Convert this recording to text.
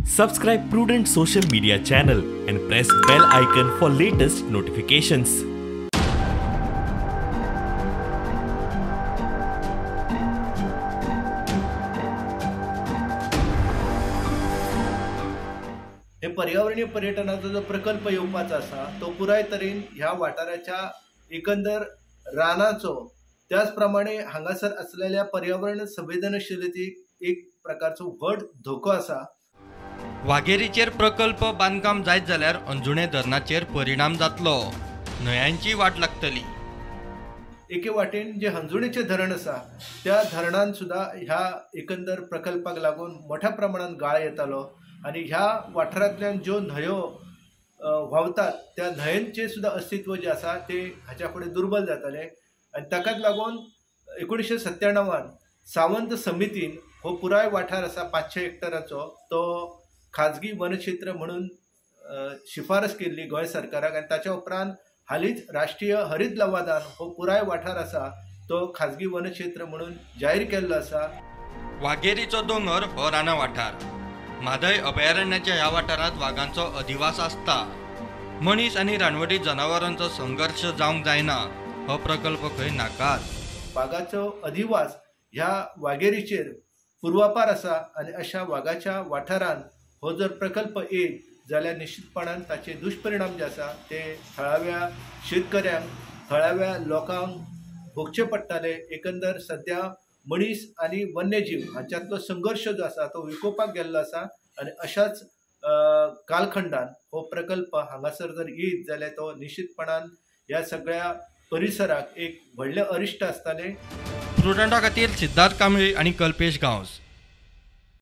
Subscribe Prudent social media channel and press bell icon for latest notifications. हे पर्यावरणीय पर्यटनाचा जो प्रकल्प येवपाचो आसा तो पुराय तरेन ह्या वाठाराच्या एकंदर रानाचो त्याच प्रमाणे हांगासर असलेल्या पर्यावरण संवेदनशीलतेक एक प्रकारचो व्हड धोको आसा। वाघेरीचेर प्रकल्प बांदकाम जायत जाल्यार अंजुणे धरणाचेर परिणाम जातलो, न्हंयांची वाट लागतली। एके वाटेन जे अंजुणेचे धरण आसा त्या धरणान सुद्धा ह्या एकंदर प्रकल्पाक लागून मोठ्या प्रमाणात गाळ येतालो आणि ह्या वाठारांतल्यान ज्यो न्हंयो व्हांवतात त्या न्हंयेंचें सुद्धा अस्तित्व जे आसा ते हाच्या फुडें दुर्बल जातालें आनी ताकाच लागून 1997 सावंत समितीन हो पुराय वाठार आसा 500 हेक्टराचो तो खाजगी वनक्षेत्र म्हणून शिफारस केल्ली गोंय सरकाराक आनी ताच्या उपरांत हालींच राष्ट्रीय हरीत लवादान हो पुराय वाठार आसा तो खाजगी वनक्षेत्र म्हणून जाहीर केल्लो आसा। वाघेरीचो दोंगर हो राना वाठार, म्हादय अभयारण्याच्या ह्या वाठारांत वाघांचो अधिवास आसता। मनीस आनी रानवटी जनावरांचो संघर्ष जावंक जायना हो प्रकल्प खंय नाकाच। वाघाचो अधिवास ह्या वाघेरीचेर पूर्वापार आसा आनी अशा वाघाच्या वाठारांत हो जर प्रकल्प येत जाल्यार निश्चितपणान ताचे दुष्परिणाम जे आसा ते थळाव्या शेतकऱ्यांक थळाव्या लोकांक भोगचे पडटाले। एकंदर सध्या मनीस आणि वन्यजीव हांच्यातलो संघर्ष जो आसा तो विकोपाक गेल्लो आसा आनी अशाच कालखंडान हो प्रकल्प हांगासर जर येत जाल्यार तो निश्चितपणान ह्या सगळ्या परिसराक एक व्हडलें अरिश्ट आसतलें। प्रुडंटा खातीर सिद्धार्थ कांबळे आणि कल्पेश गांवस।